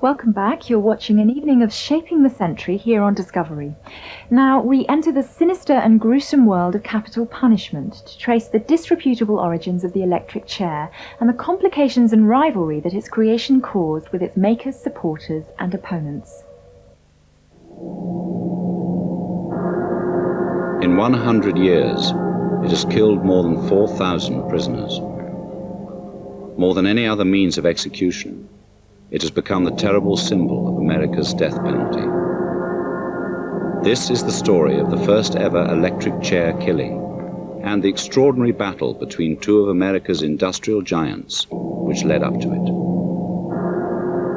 Welcome back. You're watching an evening of Shaping the Century here on Discovery. Now, we enter the sinister and gruesome world of capital punishment to trace the disreputable origins of the electric chair and the complications and rivalry that its creation caused with its makers, supporters, and opponents. In 100 years, it has killed more than 4,000 prisoners. More than any other means of execution, it has become the terrible symbol of America's death penalty. This is the story of the first ever electric chair killing and the extraordinary battle between two of America's industrial giants which led up to it.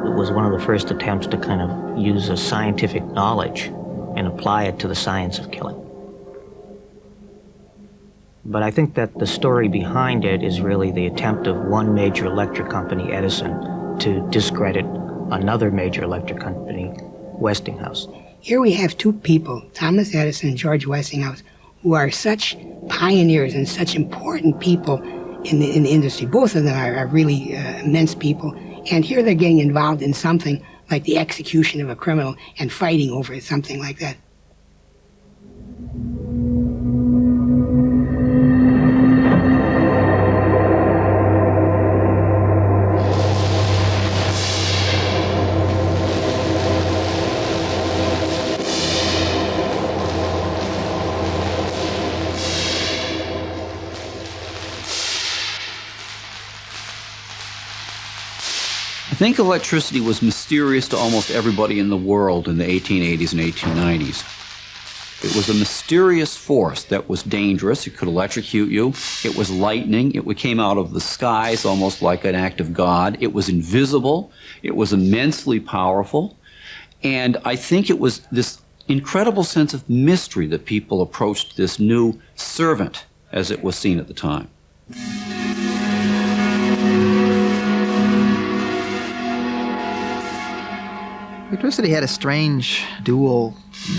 It was one of the first attempts to kind of use a scientific knowledge and apply it to the science of killing. But I think that the story behind it is really the attempt of one major electric company, Edison, to discredit another major electric company, Westinghouse. Here we have two people, Thomas Edison and George Westinghouse, who are such pioneers and such important people in the industry. Both of them are really immense people. And here they're getting involved in something like the execution of a criminal and fighting over it, something like that. I think electricity was mysterious to almost everybody in the world in the 1880s and 1890s. It was a mysterious force that was dangerous. It could electrocute you. It was lightning. It came out of the skies almost like an act of God. It was invisible. It was immensely powerful. And I think it was this incredible sense of mystery that people approached this new servant, as it was seen at the time. Electricity had a strange dual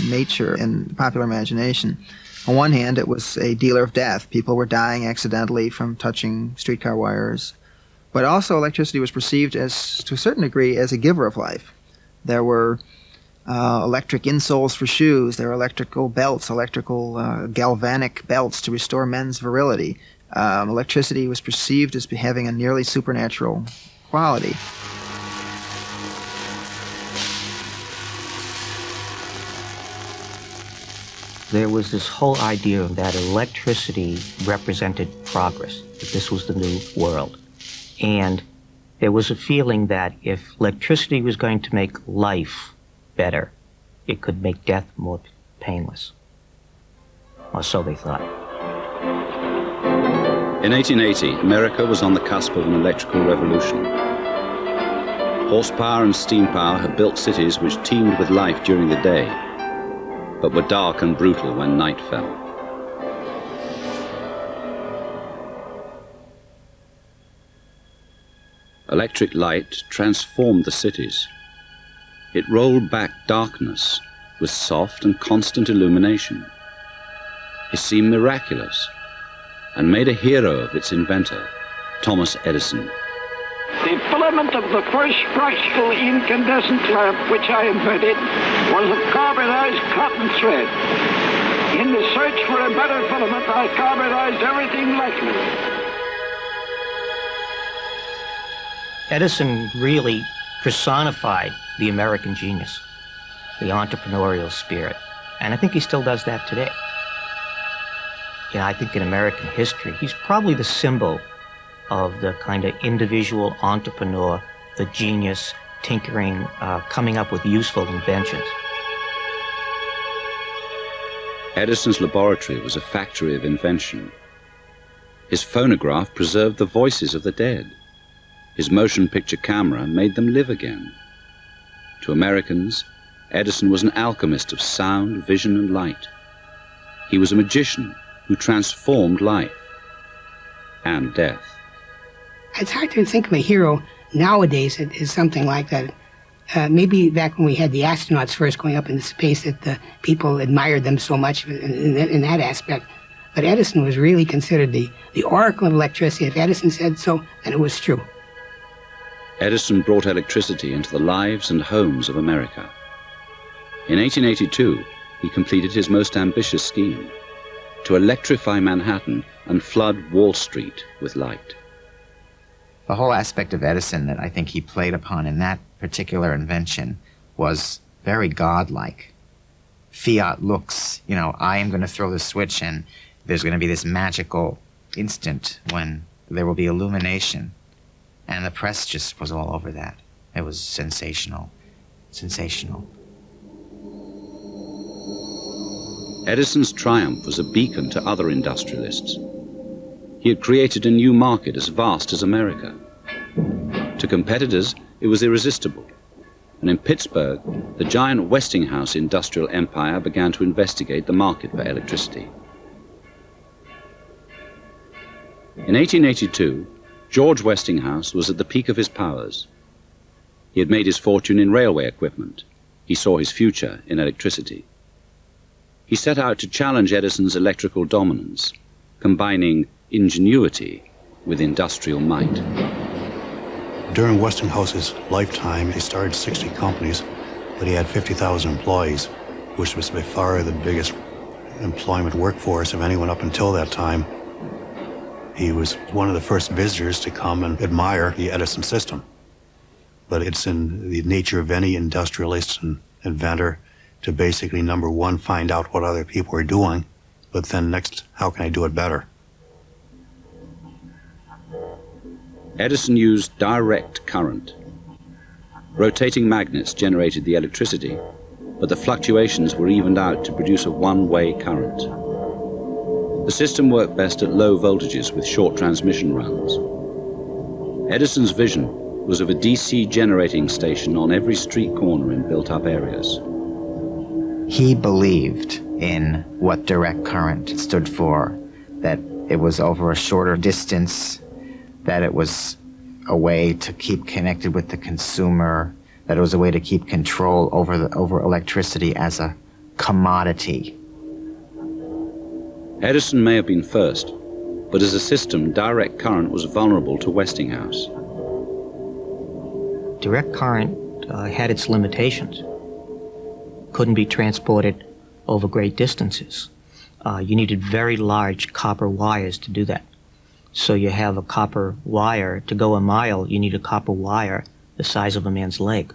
nature in the popular imagination. On one hand, it was a dealer of death. People were dying accidentally from touching streetcar wires. But also electricity was perceived as, to a certain degree, as a giver of life. There were electric insoles for shoes. There were electrical belts, electrical galvanic belts to restore men's virility. Electricity was perceived as having a nearly supernatural quality. There was this whole idea that electricity represented progress, that this was the new world. And there was a feeling that if electricity was going to make life better, it could make death more painless. Or so they thought. In 1880, America was on the cusp of an electrical revolution. Horsepower and steam power had built cities which teemed with life during the day, but were dark and brutal when night fell. Electric light transformed the cities. It rolled back darkness with soft and constant illumination. It seemed miraculous and made a hero of its inventor, Thomas Edison. The filament of the first practical incandescent lamp which I invented was of carbonized cotton thread. In the search for a better filament, I carbonized everything likely. Edison really personified the American genius, the entrepreneurial spirit. And I think he still does that today. You know, I think in American history, he's probably the symbol of the kind of individual entrepreneur, the genius, tinkering, coming up with useful inventions. Edison's laboratory was a factory of invention. His phonograph preserved the voices of the dead. His motion picture camera made them live again. To Americans, Edison was an alchemist of sound, vision, and light. He was a magician who transformed life and death. It's hard to think of a hero nowadays that is something like that. Maybe back when we had the astronauts first going up into space, that the people admired them so much in that aspect. But Edison was really considered the oracle of electricity. If Edison said so, then it was true. Edison brought electricity into the lives and homes of America. In 1882, he completed his most ambitious scheme, to electrify Manhattan and flood Wall Street with light. The whole aspect of Edison that I think he played upon in that particular invention was very godlike. Fiat looks, I am going to throw the switch and there's going to be this magical instant when there will be illumination. And the press just was all over that. It was sensational. Sensational. Edison's triumph was a beacon to other industrialists. He had created a new market as vast as America. To competitors, it was irresistible. And in Pittsburgh, the giant Westinghouse industrial empire began to investigate the market for electricity. In 1882, George Westinghouse was at the peak of his powers. He had made his fortune in railway equipment. He saw his future in electricity. He set out to challenge Edison's electrical dominance, combining ingenuity with industrial might. During Westinghouse's lifetime, he started 60 companies, but he had 50,000 employees, which was by far the biggest employment workforce of anyone up until that time. He was one of the first visitors to come and admire the Edison system. But it's in the nature of any industrialist and inventor to basically, number one, find out what other people are doing, but then next, how can I do it better? Edison used direct current. Rotating magnets generated the electricity, but the fluctuations were evened out to produce a one-way current. The system worked best at low voltages with short transmission runs. Edison's vision was of a DC generating station on every street corner in built-up areas. He believed in what direct current stood for, that it was over a shorter distance, that it was a way to keep connected with the consumer, that it was a way to keep control over electricity as a commodity. Edison may have been first, but as a system, direct current was vulnerable to Westinghouse. Direct current had its limitations. Couldn't be transported over great distances. You needed very large copper wires to do that. So you have a copper wire, to go a mile, you need a copper wire the size of a man's leg.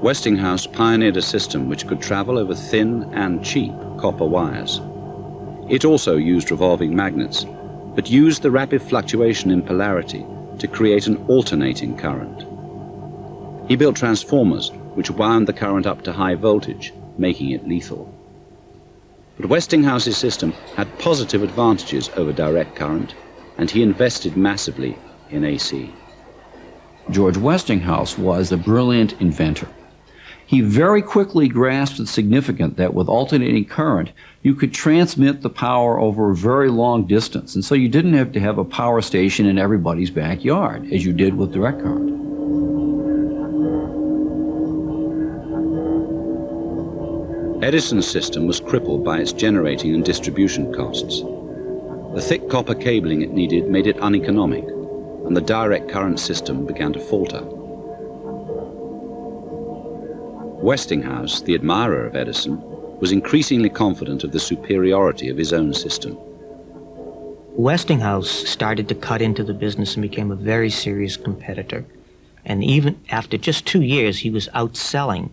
Westinghouse pioneered a system which could travel over thin and cheap copper wires. It also used revolving magnets, but used the rapid fluctuation in polarity to create an alternating current. He built transformers which wound the current up to high voltage, making it lethal. But Westinghouse's system had positive advantages over direct current, and he invested massively in AC. George Westinghouse was a brilliant inventor. He very quickly grasped the significance that with alternating current, you could transmit the power over a very long distance. And so you didn't have to have a power station in everybody's backyard, as you did with direct current. Edison's system was crippled by its generating and distribution costs. The thick copper cabling it needed made it uneconomic, and the direct current system began to falter. Westinghouse, the admirer of Edison, was increasingly confident of the superiority of his own system. Westinghouse started to cut into the business and became a very serious competitor. And even after just 2 years, he was outselling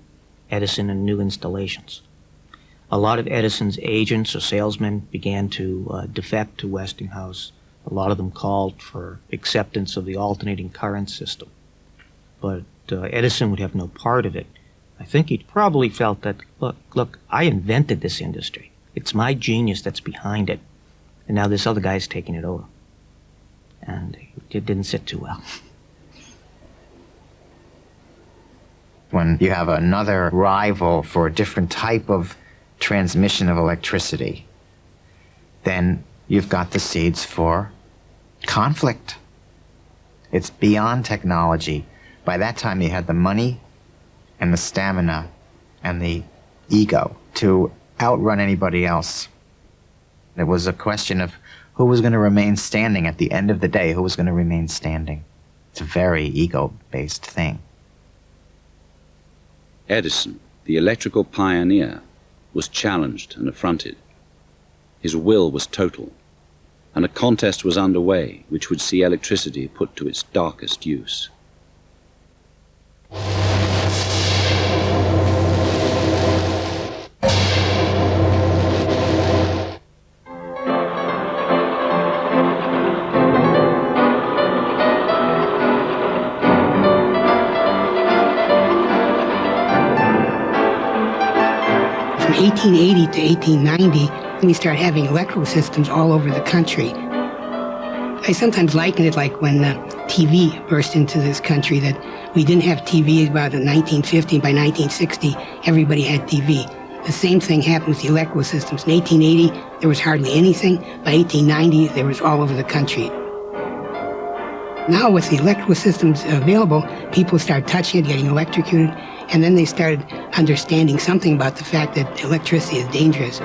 Edison in new installations. A lot of Edison's agents or salesmen began to defect to Westinghouse. A lot of them called for acceptance of the alternating current system. But Edison would have no part of it. I think he probably felt that, look, I invented this industry. It's my genius that's behind it. And now this other guy's taking it over. And it didn't sit too well. When you have another rival for a different type of transmission of electricity, then you've got the seeds for conflict. It's beyond technology. By that time, you had the money and the stamina and the ego to outrun anybody else. It was a question of who was going to remain standing at the end of the day, who was going to remain standing. It's a very ego-based thing. Edison, the electrical pioneer, was challenged and affronted. His will was total, and a contest was underway which would see electricity put to its darkest use. From 1880 to 1890, we started having electrical systems all over the country. I sometimes liken it like when TV burst into this country, that we didn't have TV about in 1950. By 1960, everybody had TV. The same thing happened with the electrical systems. In 1880, there was hardly anything. By 1890, there was all over the country. Now with the electrical systems available, people start touching it, getting electrocuted, and then they started understanding something about the fact that electricity is dangerous.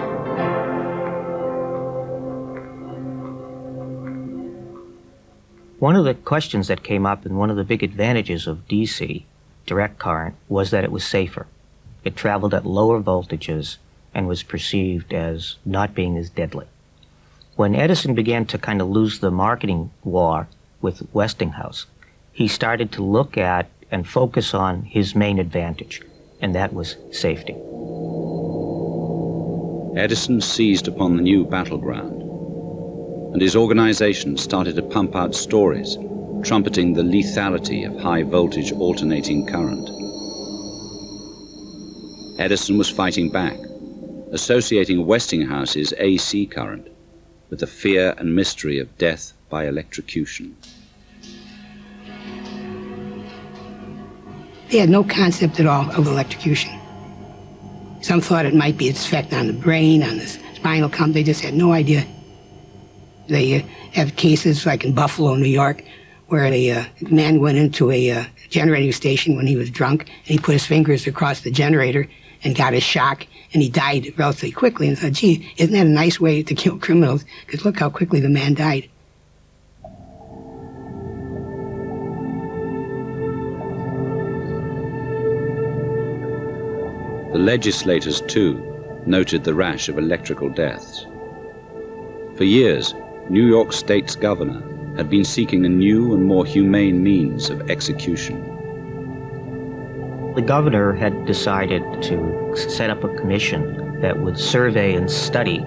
One of the questions that came up, and one of the big advantages of DC, direct current, was that it was safer. It traveled at lower voltages and was perceived as not being as deadly. When Edison began to kind of lose the marketing war with Westinghouse, he started to look at and focus on his main advantage, and that was safety. Edison seized upon the new battleground, and his organization started to pump out stories trumpeting the lethality of high-voltage alternating current. Edison was fighting back, associating Westinghouse's AC current with the fear and mystery of death by electrocution. They had no concept at all of electrocution. Some thought it might be its effect on the brain, on the spinal column. They just had no idea. They have cases like in Buffalo, New York, where a man went into a generating station when he was drunk, and he put his fingers across the generator and got a shock, and he died relatively quickly. And I thought, gee, isn't that a nice way to kill criminals? Because look how quickly the man died. The legislators, too, noted the rash of electrical deaths. For years, New York State's governor had been seeking a new and more humane means of execution. The governor had decided to set up a commission that would survey and study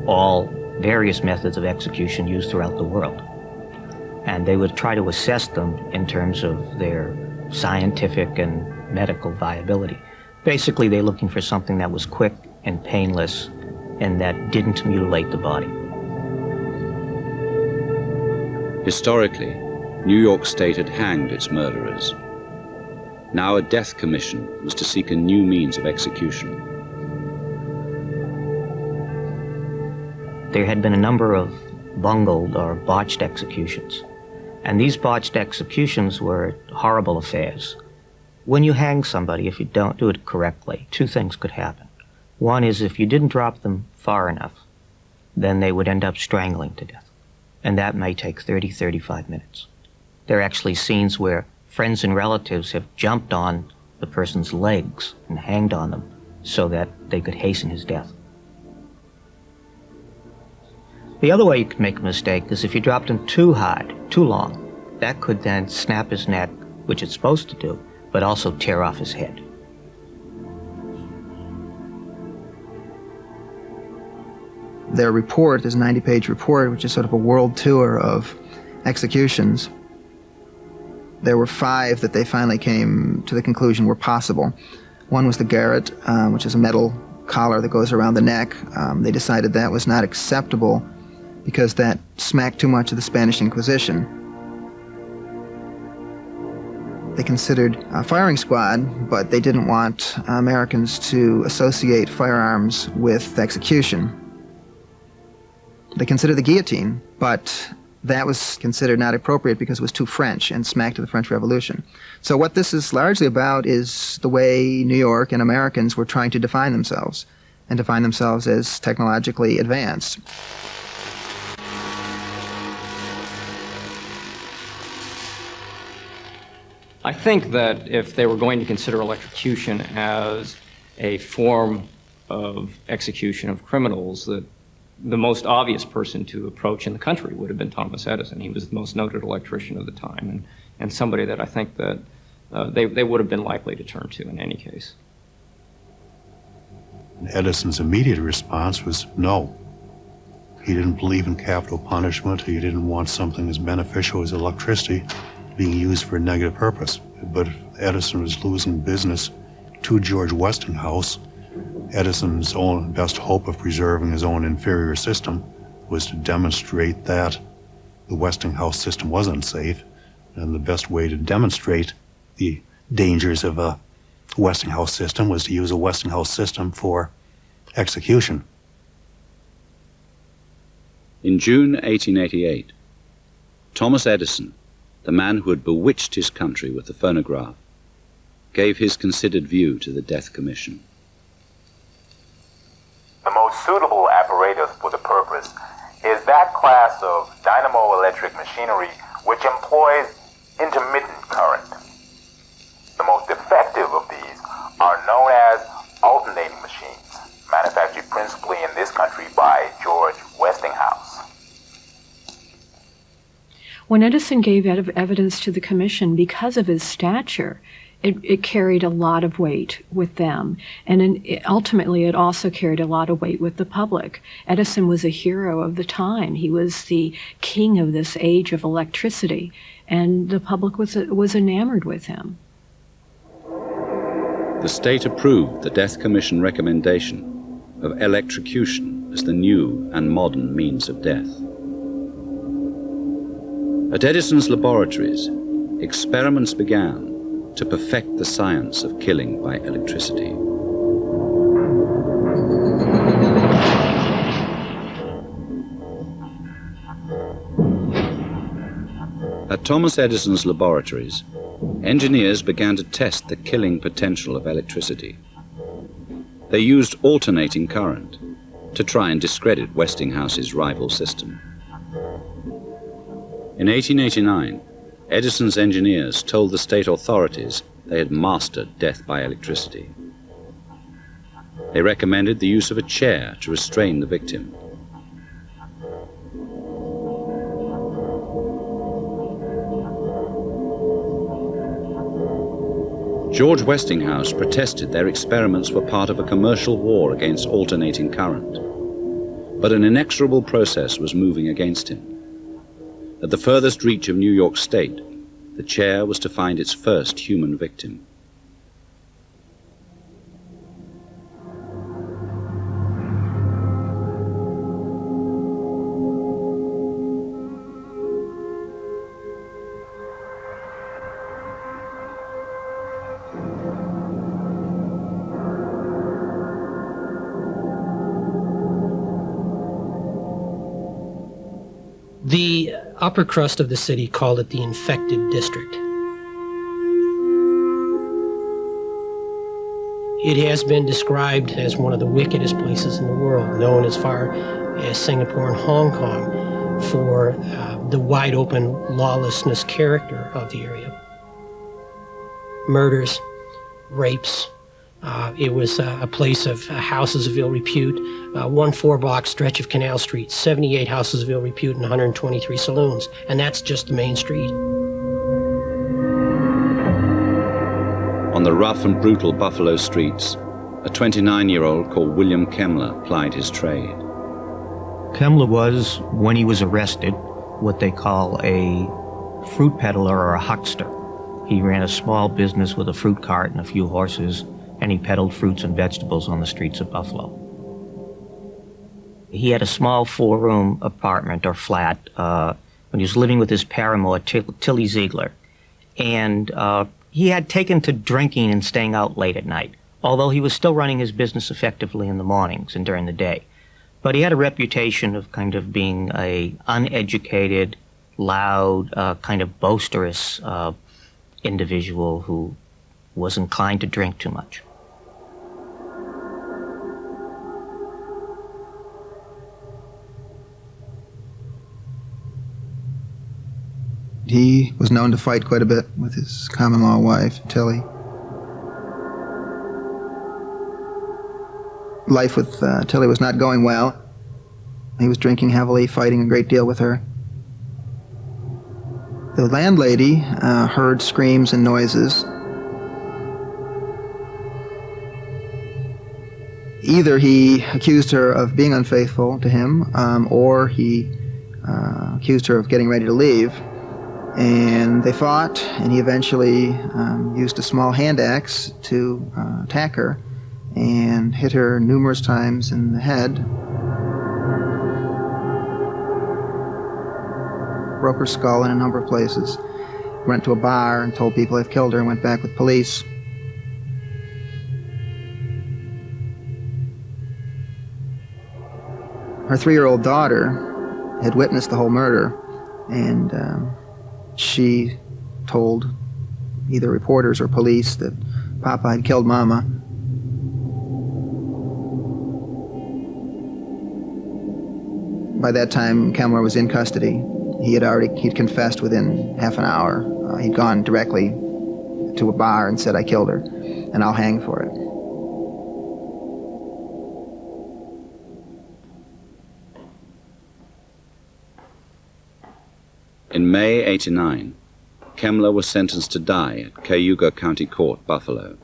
all various methods of execution used throughout the world. And they would try to assess them in terms of their scientific and medical viability. Basically, they're looking for something that was quick and painless and that didn't mutilate the body. Historically, New York State had hanged its murderers. Now a death commission was to seek a new means of execution. There had been a number of bungled or botched executions, and these botched executions were horrible affairs. When you hang somebody, if you don't do it correctly, two things could happen. One is if you didn't drop them far enough, then they would end up strangling to death. And that may take 30, 35 minutes. There are actually scenes where friends and relatives have jumped on the person's legs and hanged on them so that they could hasten his death. The other way you could make a mistake is if you dropped him too hard, too long. That could then snap his neck, which it's supposed to do, but also tear off his head. Their report, this 90-page report, which is sort of a world tour of executions, there were 5 that they finally came to the conclusion were possible. One was the garrote, which is a metal collar that goes around the neck. They decided that was not acceptable because that smacked too much of the Spanish Inquisition. They considered a firing squad, but they didn't want Americans to associate firearms with execution. They considered the guillotine, but that was considered not appropriate because it was too French and smacked to the French Revolution. So what this is largely about is the way New York and Americans were trying to define themselves, and define themselves as technologically advanced. I think that if they were going to consider electrocution as a form of execution of criminals, that the most obvious person to approach in the country would have been Thomas Edison. He was the most noted electrician of the time, and somebody that I think that they would have been likely to turn to in any case. Edison's immediate response was no. He didn't believe in capital punishment. He didn't want something as beneficial as electricity being used for a negative purpose. But Edison was losing business to George Westinghouse. Edison's own best hope of preserving his own inferior system was to demonstrate that the Westinghouse system was unsafe, and the best way to demonstrate the dangers of a Westinghouse system was to use a Westinghouse system for execution. In June 1888, Thomas Edison, the man who had bewitched his country with the phonograph, gave his considered view to the Death Commission. The most suitable apparatus for the purpose is that class of dynamo-electric machinery which employs intermittent current. The most effective of these are known as alternating machines, manufactured principally in this country by George Westinghouse. When Edison gave evidence to the commission, because of his stature, it carried a lot of weight with them. And ultimately, it also carried a lot of weight with the public. Edison was a hero of the time. He was the king of this age of electricity, and the public was enamored with him. The state approved the Death Commission recommendation of electrocution as the new and modern means of death. At Edison's laboratories, experiments began to perfect the science of killing by electricity. At Thomas Edison's laboratories, engineers began to test the killing potential of electricity. They used alternating current to try and discredit Westinghouse's rival system. In 1889, Edison's engineers told the state authorities they had mastered death by electricity. They recommended the use of a chair to restrain the victim. George Westinghouse protested their experiments were part of a commercial war against alternating current. But an inexorable process was moving against him. At the furthest reach of New York State, the chair was to find its first human victim. The upper crust of the city called it the infected district. It has been described as one of the wickedest places in the world, known as far as Singapore and Hong Kong for the wide open lawlessness character of the area. Murders, rapes. It was a place of houses of ill repute, one 4-block stretch of Canal Street, 78 houses of ill repute and 123 saloons, and that's just the main street. On the rough and brutal Buffalo streets, a 29-year-old called William Kemmler plied his trade. Kemmler was, when he was arrested, what they call a fruit peddler or a huckster. He ran a small business with a fruit cart and a few horses, and he peddled fruits and vegetables on the streets of Buffalo. He had a small 4-room apartment or flat when he was living with his paramour, Tilly Ziegler. And he had taken to drinking and staying out late at night, although he was still running his business effectively in the mornings and during the day. But he had a reputation of kind of being a uneducated, loud, kind of boisterous individual who was inclined to drink too much. He was known to fight quite a bit with his common-law wife, Tilly. Life with Tilly was not going well. He was drinking heavily, fighting a great deal with her. The landlady heard screams and noises. Either he accused her of being unfaithful to him, or he accused her of getting ready to leave. And they fought, and he eventually used a small hand axe to attack her and hit her numerous times in the head. Broke her skull in a number of places. Went to a bar and told people they've killed her and went back with police. Her 3-year-old daughter had witnessed the whole murder, and she told either reporters or police that Papa had killed Mama. By that time, Kemmler was in custody. He'd confessed within half an hour. He'd gone directly to a bar and said, "I killed her, and I'll hang for it." In May '89, Kemmler was sentenced to die at Cayuga County Court, Buffalo.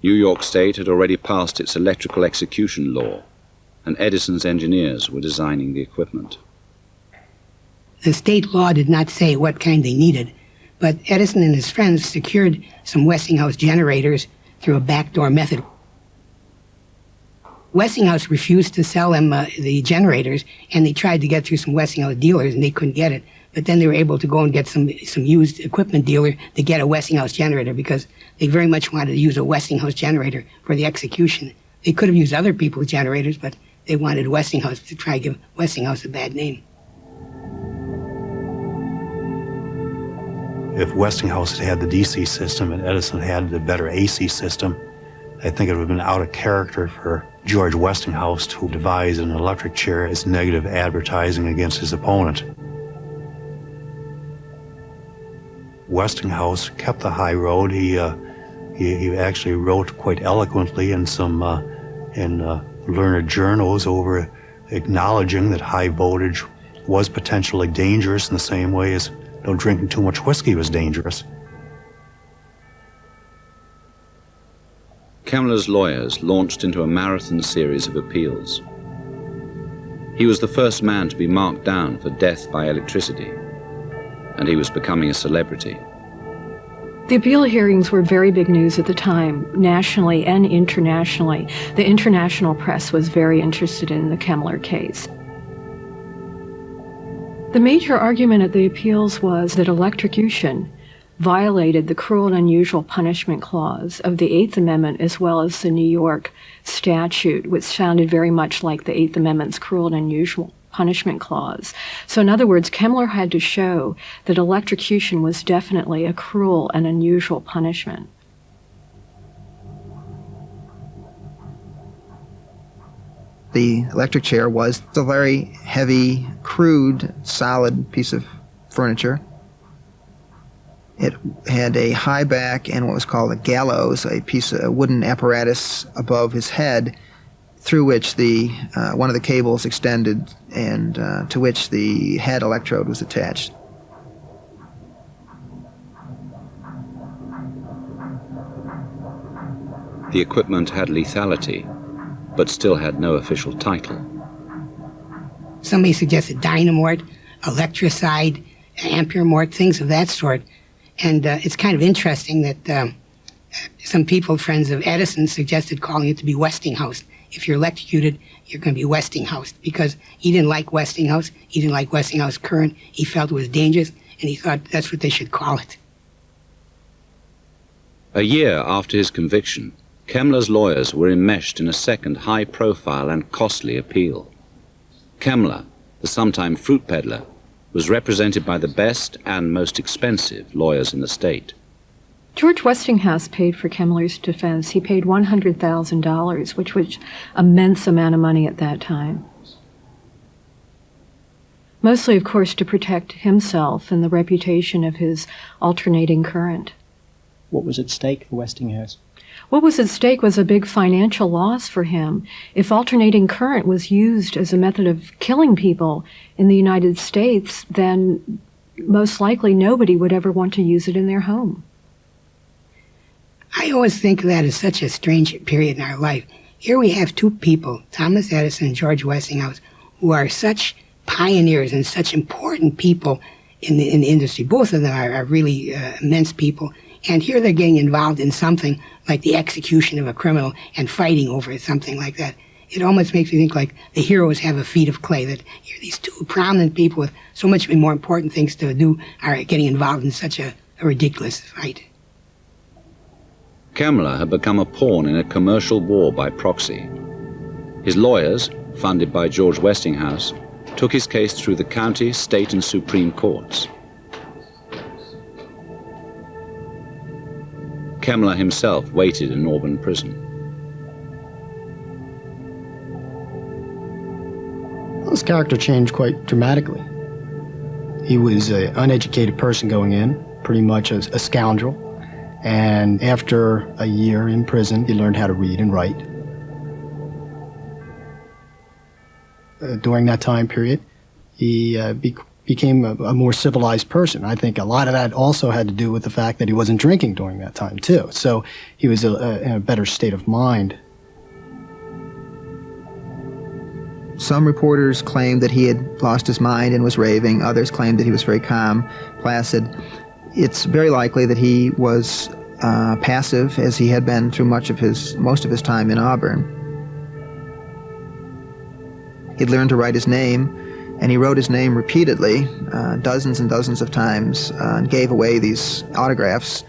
New York State had already passed its electrical execution law, and Edison's engineers were designing the equipment. The state law did not say what kind they needed, but Edison and his friends secured some Westinghouse generators through a backdoor method. Westinghouse refused to sell them the generators, and they tried to get through some Westinghouse dealers, and they couldn't get it. But then they were able to go and get some used equipment dealer to get a Westinghouse generator, because they very much wanted to use a Westinghouse generator for the execution. They could have used other people's generators, but they wanted Westinghouse to try to give Westinghouse a bad name. If Westinghouse had the DC system and Edison had the better AC system, I think it would have been out of character for George Westinghouse to devise an electric chair as negative advertising against his opponent. Westinghouse kept the high road. He actually wrote quite eloquently in some learned journals over acknowledging that high voltage was potentially dangerous in the same way as drinking too much whiskey was dangerous. Kemmler's lawyers launched into a marathon series of appeals. He was the first man to be marked down for death by electricity, and he was becoming a celebrity. The appeal hearings were very big news at the time, nationally and internationally. The international press was very interested in the Kemmler case. The major argument at the appeals was that electrocution violated the cruel and unusual punishment clause of the Eighth Amendment as well as the New York statute, which sounded very much like the Eighth Amendment's cruel and unusual punishment clause. So in other words, Kemmler had to show that electrocution was definitely a cruel and unusual punishment. The electric chair was a very heavy, crude, solid piece of furniture. It had a high back and what was called a gallows, a piece of wooden apparatus above his head, through which one of the cables extended and to which the head electrode was attached. The equipment had lethality, but still had no official title. Somebody suggested dynamort, electricide, ampere-mort, things of that sort. And it's kind of interesting that some people, friends of Edison, suggested calling it to be Westinghouse. If you're electrocuted, you're going to be Westinghouse, because he didn't like Westinghouse. He didn't like Westinghouse current. He felt it was dangerous, and he thought that's what they should call it. A year after his conviction, Kemmler's lawyers were enmeshed in a second high-profile and costly appeal. Kemmler, the sometime fruit peddler, was represented by the best and most expensive lawyers in the state. George Westinghouse paid for Kemmler's defense. He paid $100,000, which was an immense amount of money at that time. Mostly, of course, to protect himself and the reputation of his alternating current. What was at stake for Westinghouse? What was at stake was a big financial loss for him. If alternating current was used as a method of killing people in the United States, then most likely nobody would ever want to use it in their home. I always think of that as such a strange period in our life. Here we have two people, Thomas Edison and George Westinghouse, who are such pioneers and such important people in the industry. Both of them are really immense people. And here they're getting involved in something like the execution of a criminal and fighting over it, something like that. It almost makes me think like the heroes have a feet of clay, that here these two prominent people with so much more important things to do are getting involved in such a ridiculous fight. Kemmler had become a pawn in a commercial war by proxy. His lawyers, funded by George Westinghouse, took his case through the county, state, and Supreme Courts. Kemmler himself waited in Auburn prison. Well, his character changed quite dramatically. He was an uneducated person going in, pretty much a scoundrel. And after a year in prison, he learned how to read and write. During that time period, he became a more civilized person. I think a lot of that also had to do with the fact that he wasn't drinking during that time, too. So he was in a better state of mind. Some reporters claimed that he had lost his mind and was raving. Others claimed that he was very calm, placid. It's very likely that he was passive, as he had been through most of his time in Auburn. He'd learned to write his name, and he wrote his name repeatedly, dozens and dozens of times, and gave away these autographs.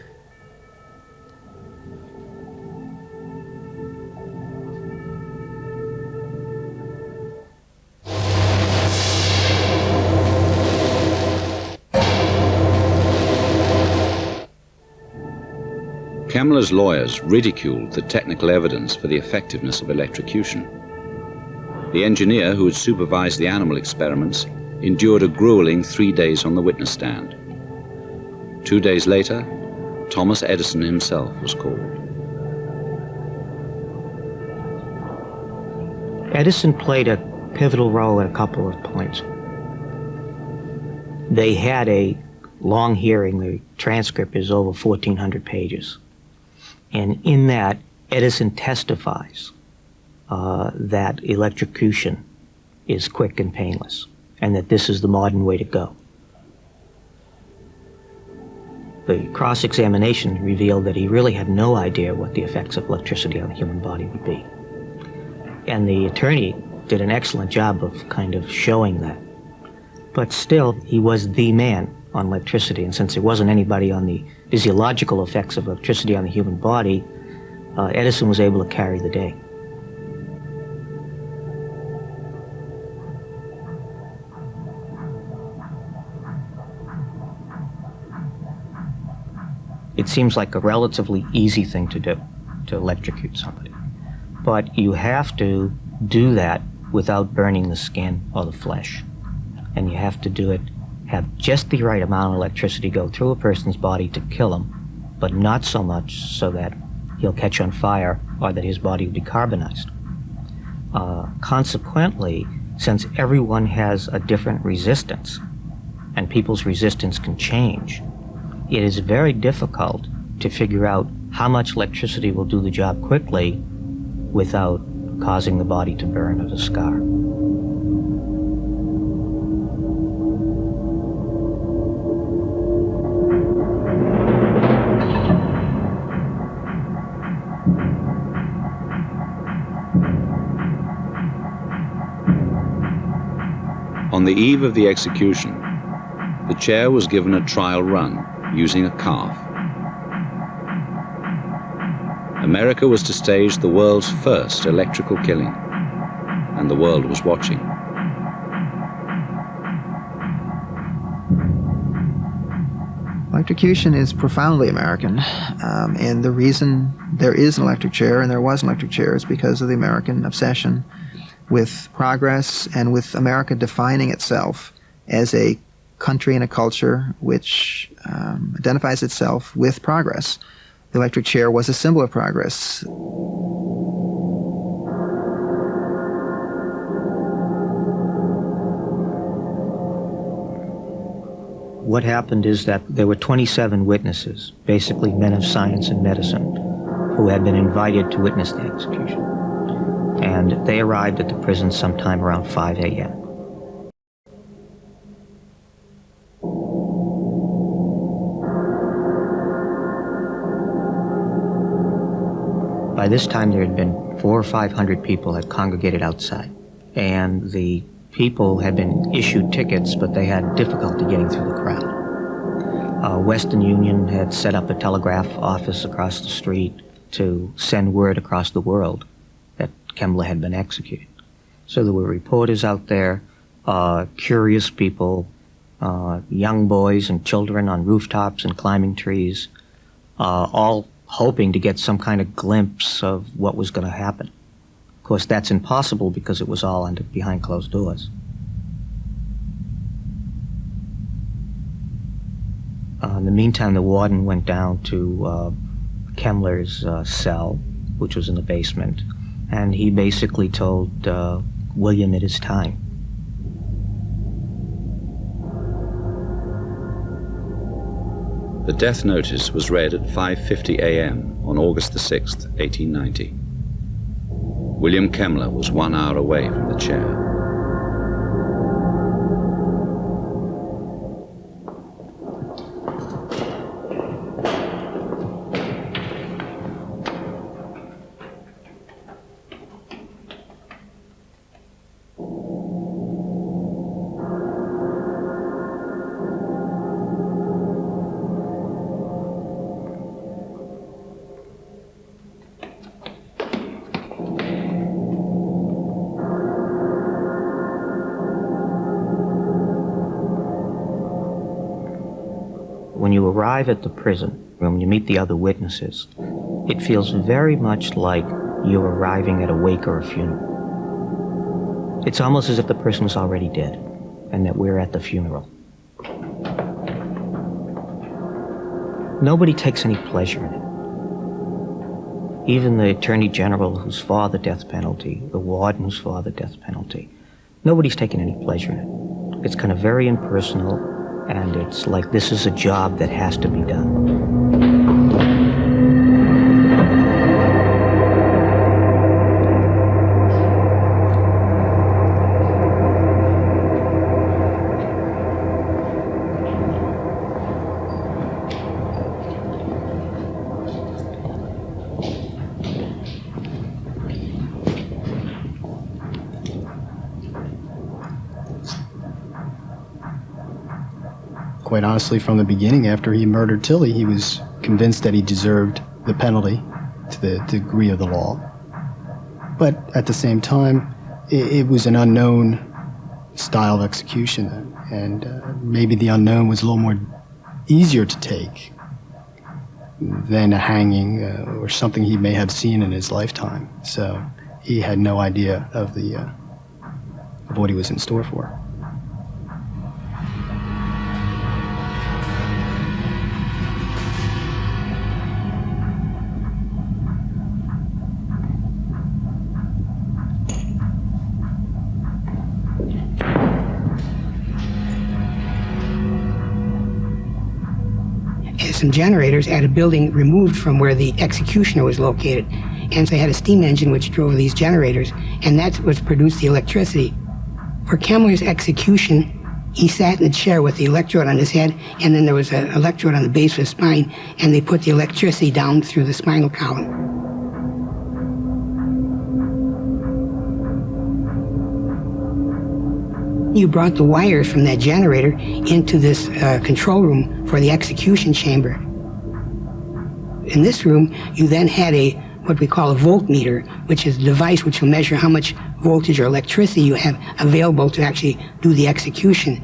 Kemmler's lawyers ridiculed the technical evidence for the effectiveness of electrocution. The engineer who had supervised the animal experiments endured a grueling 3 days on the witness stand. 2 days later, Thomas Edison himself was called. Edison played a pivotal role at a couple of points. They had a long hearing. The transcript is over 1,400 pages. And in that, Edison testifies that electrocution is quick and painless, and that this is the modern way to go. The cross-examination revealed that he really had no idea what the effects of electricity on the human body would be. And the attorney did an excellent job of kind of showing that. But still, he was the man on electricity, and since there wasn't anybody on the physiological effects of electricity on the human body, Edison was able to carry the day. It seems like a relatively easy thing to do, to electrocute somebody. But you have to do that without burning the skin or the flesh. And you have to do it, have just the right amount of electricity go through a person's body to kill him, but not so much so that he'll catch on fire or that his body will be carbonized. Consequently, since everyone has a different resistance, and people's resistance can change, it is very difficult to figure out how much electricity will do the job quickly without causing the body to burn or to scar. On the eve of the execution, the chair was given a trial run using a calf. America was to stage the world's first electrical killing, and the world was watching. Electrocution is profoundly American, and the reason there is an electric chair and there was an electric chair is because of the American obsession with progress and with America defining itself as a country and a culture which identifies itself with progress. The electric chair was a symbol of progress. What happened is that there were 27 witnesses, basically men of science and medicine, who had been invited to witness the execution. And they arrived at the prison sometime around 5 a.m. By this time, there had been 400 or 500 people had congregated outside, and the people had been issued tickets, but they had difficulty getting through the crowd. Western Union had set up a telegraph office across the street to send word across the world that Kemmler had been executed. So there were reporters out there, curious people, young boys and children on rooftops and climbing trees, all hoping to get some kind of glimpse of what was going to happen. Of course, that's impossible because it was all behind closed doors. In the meantime, the warden went down to Kemmler's cell, which was in the basement, and he basically told William it is time. The death notice was read at 5:50 a.m. on August the 6th, 1890. William Kemmler was 1 hour away from the chair. When you arrive at the prison, when you meet the other witnesses, it feels very much like you're arriving at a wake or a funeral. It's almost as if the person was already dead and that we're at the funeral. Nobody takes any pleasure in it. Even the Attorney General who's for the death penalty, the warden who's for the death penalty, nobody's taking any pleasure in it. It's kind of very impersonal, and it's like this is a job that has to be done. Quite honestly, from the beginning, after he murdered Tilly, he was convinced that he deserved the penalty to the degree of the law. But at the same time, it was an unknown style of execution, and maybe the unknown was a little more easier to take than a hanging or something he may have seen in his lifetime. So he had no idea of what he was in store for. Some generators at a building removed from where the executioner was located. And so they had a steam engine which drove these generators, and that's what produced the electricity. For Kemmler's execution, he sat in a chair with the electrode on his head, and then there was an electrode on the base of his spine, and they put the electricity down through the spinal column. You brought the wires from that generator into this control room for the execution chamber. In this room, you then had what we call a voltmeter, which is a device which will measure how much voltage or electricity you have available to actually do the execution.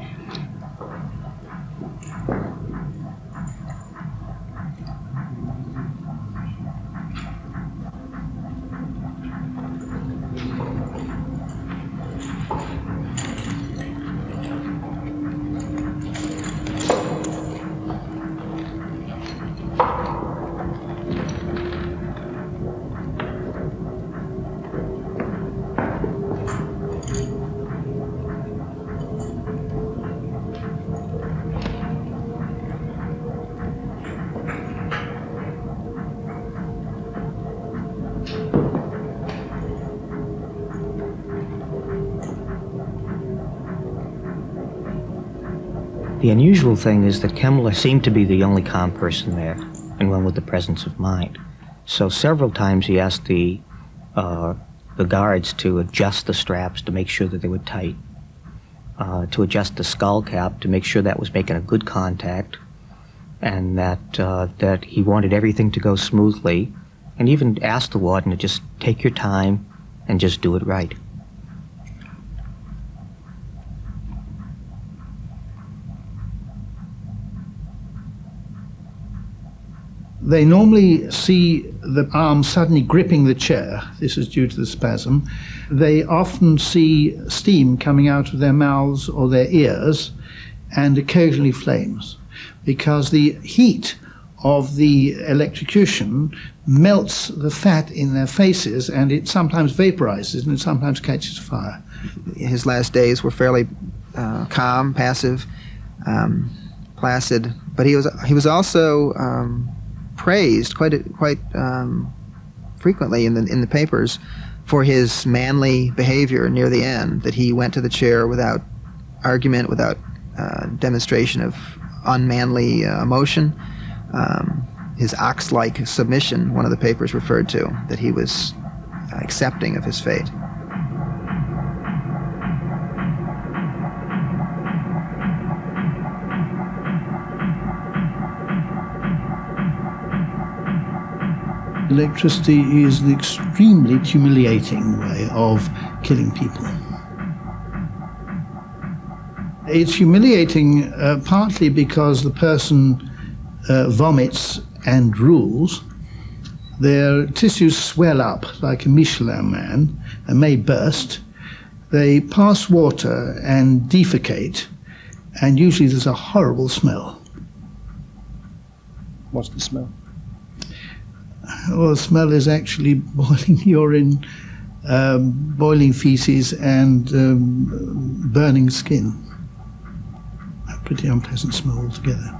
The unusual thing is that Kemmler seemed to be the only calm person there, and one with the presence of mind. So several times he asked the guards to adjust the straps to make sure that they were tight, to adjust the skull cap to make sure that was making a good contact, and that he wanted everything to go smoothly, and even asked the warden to just take your time and just do it right. They normally see the arm suddenly gripping the chair. This is due to the spasm. They often see steam coming out of their mouths or their ears, and occasionally flames, because the heat of the electrocution melts the fat in their faces, and it sometimes vaporizes and it sometimes catches fire. His last days were fairly calm, passive, placid, but he was also praised quite frequently in the papers for his manly behavior near the end, that he went to the chair without argument, without demonstration of unmanly emotion. His ox-like submission, one of the papers referred to, that he was accepting of his fate. Electricity is an extremely humiliating way of killing people. It's humiliating partly because the person vomits and drools. Their tissues swell up like a Michelin man and may burst. They pass water and defecate, and usually there's a horrible smell. What's the smell? Well, the smell is actually boiling urine, boiling feces, and burning skin. A pretty unpleasant smell altogether.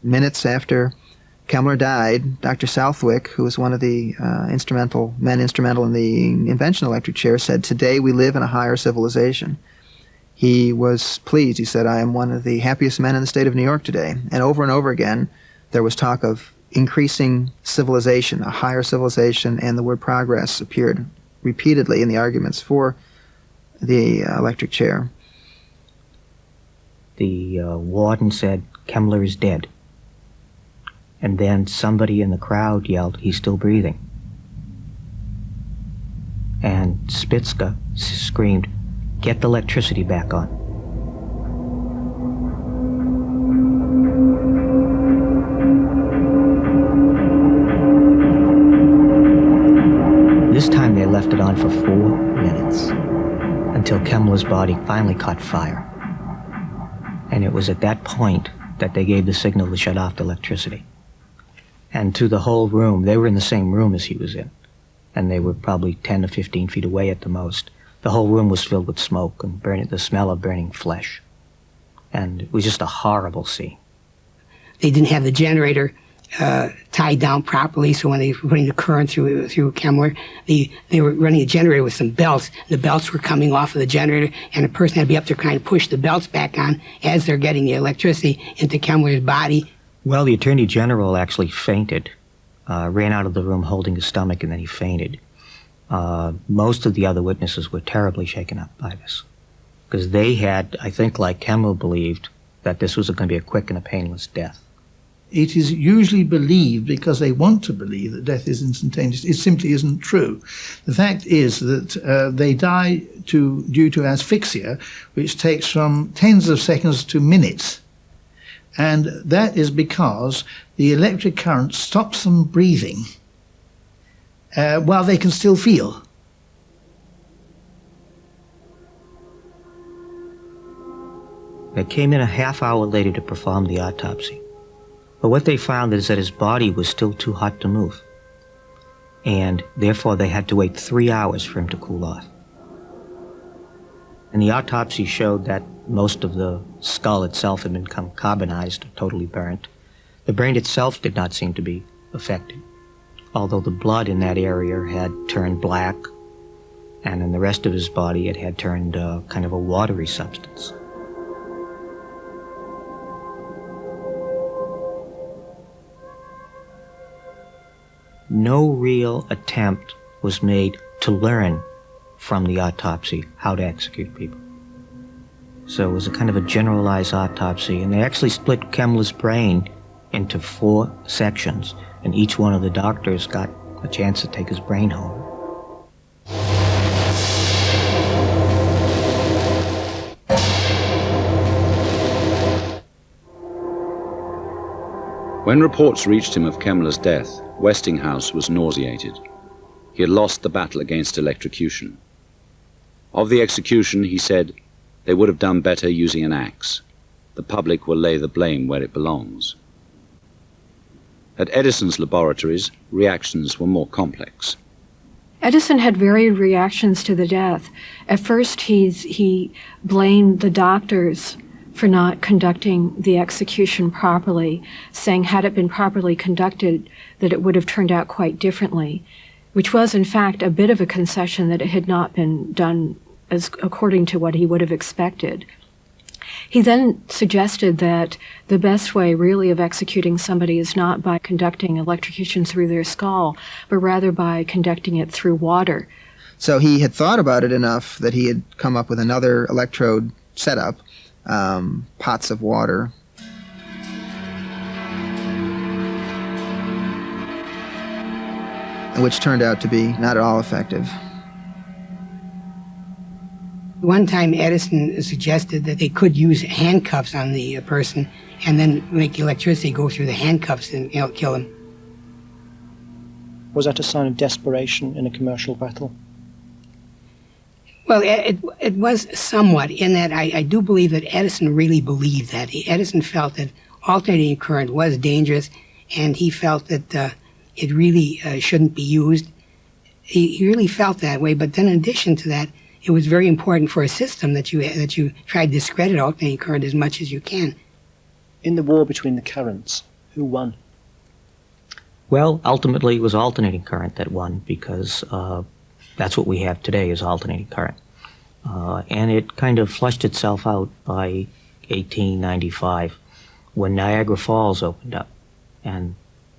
Minutes after Kemmler died, Dr. Southwick, who was one of the instrumental in the invention of the electric chair, said, "Today we live in a higher civilization." He was pleased. He said, "I am one of the happiest men in the state of New York today." And over again, there was talk of increasing civilization, a higher civilization, and the word progress appeared repeatedly in the arguments for the electric chair. The warden said, "Kemmler is dead." And then somebody in the crowd yelled, "He's still breathing." And Spitzka screamed, "Get the electricity back on." This time they left it on for 4 minutes, until Kemmler's body finally caught fire. And it was at that point that they gave the signal to shut off the electricity. And to the whole room, they were in the same room as he was in, and they were probably 10 to 15 feet away at the most. The whole room was filled with smoke and the smell of burning flesh. And it was just a horrible scene. They didn't have the generator tied down properly. So when they were putting the current through Kemmler, they were running a generator with some belts. The belts were coming off of the generator, and the person had to be up there trying to push the belts back on as they're getting the electricity into Kemmler's body. Well, the Attorney General actually fainted, ran out of the room holding his stomach, and then he fainted. Most of the other witnesses were terribly shaken up by this, because they had, I think, like Kemmler believed, that this was going to be a quick and a painless death. It is usually believed because they want to believe that death is instantaneous. It simply isn't true. The fact is that they die due to asphyxia, which takes from tens of seconds to minutes. And that is because the electric current stops them breathing while they can still feel. They came in a half hour later to perform the autopsy. But what they found is that his body was still too hot to move. And therefore they had to wait 3 hours for him to cool off. And the autopsy showed that most of the skull itself had become carbonized, totally burnt. The brain itself did not seem to be affected, although the blood in that area had turned black, and in the rest of his body it had turned kind of a watery substance. No real attempt was made to learn from the autopsy how to execute people. So it was a kind of a generalized autopsy, and they actually split Kemmler's brain into 4 sections, and each one of the doctors got a chance to take his brain home. When reports reached him of Kemmler's death, Westinghouse was nauseated. He had lost the battle against electrocution. Of the execution, he said, they would have done better using an axe. The public will lay the blame where it belongs. At Edison's laboratories, reactions were more complex. Edison had varied reactions to the death. At first, he blamed the doctors for not conducting the execution properly, saying had it been properly conducted, that it would have turned out quite differently, which was in fact a bit of a concession that it had not been done as according to what he would have expected. He then suggested that the best way really of executing somebody is not by conducting electrocution through their skull, but rather by conducting it through water. So he had thought about it enough that he had come up with another electrode setup, pots of water. Which turned out to be not at all effective. One time Edison suggested that they could use handcuffs on the person and then make electricity go through the handcuffs and kill him. Was that a sign of desperation in a commercial battle? Well, it was somewhat, in that I do believe that Edison really believed that. Edison felt that alternating current was dangerous, and he felt that it really shouldn't be used. He really felt that way, but then in addition to that, it was very important for a system that you try to discredit alternating current as much as you can. In the war between the currents, who won? Well, ultimately it was alternating current that won, because that's what we have today is alternating current. And it kind of flushed itself out by 1895 when Niagara Falls opened up. And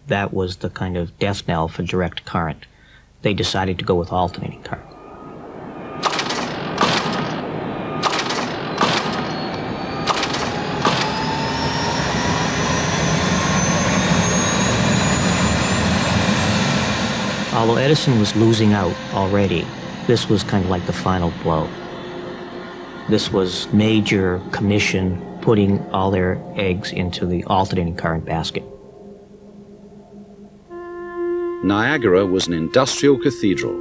that was the kind of death knell for direct current. They decided to go with alternating current. Although Edison was losing out already, this was kind of like the final blow. This was major commission putting all their eggs into the alternating current basket. Niagara was an industrial cathedral,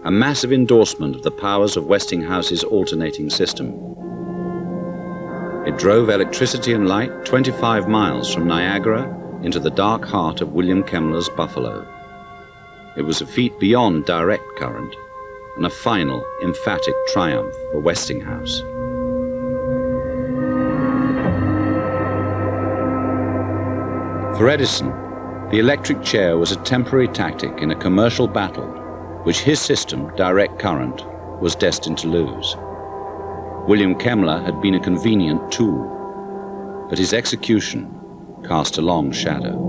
a massive endorsement of the powers of Westinghouse's alternating system. It drove electricity and light 25 miles from Niagara into the dark heart of William Kemmler's Buffalo. It was a feat beyond direct current, and a final, emphatic triumph for Westinghouse. For Edison, The electric chair was a temporary tactic in a commercial battle which his system, direct current, was destined to lose. William Kemmler had been a convenient tool, but his execution cast a long shadow.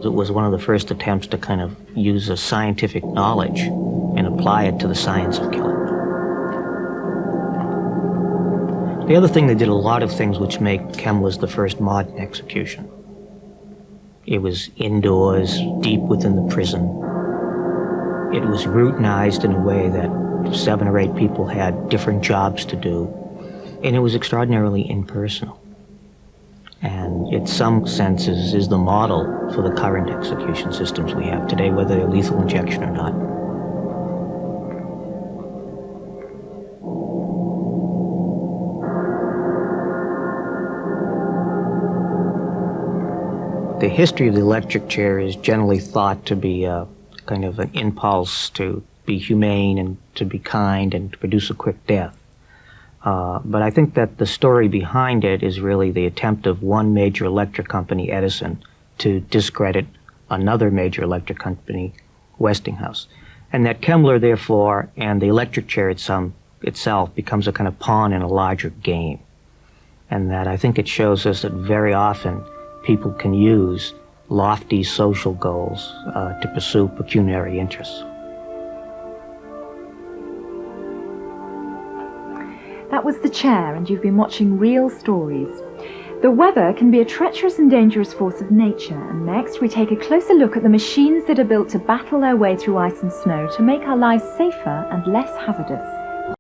It was one of the first attempts to kind of use a scientific knowledge and apply it to the science of killing. The other thing, they did a lot of things which make Kemmler's the first modern execution. It was indoors, deep within the prison. It was routinized in a way that 7 or 8 people had different jobs to do, and it was extraordinarily impersonal. And in some senses is the model for the current execution systems we have today, whether they're lethal injection or not. The history of the electric chair is generally thought to be a kind of an impulse to be humane and to be kind and to produce a quick death. But I think that the story behind it is really the attempt of one major electric company, Edison, to discredit another major electric company, Westinghouse. And that Kemmler, therefore, and the electric chair itself becomes a kind of pawn in a larger game. And that I think it shows us that very often people can use lofty social goals to pursue pecuniary interests. That was The Chair, and you've been watching Real Stories. The weather can be a treacherous and dangerous force of nature, and next we take a closer look at the machines that are built to battle their way through ice and snow to make our lives safer and less hazardous.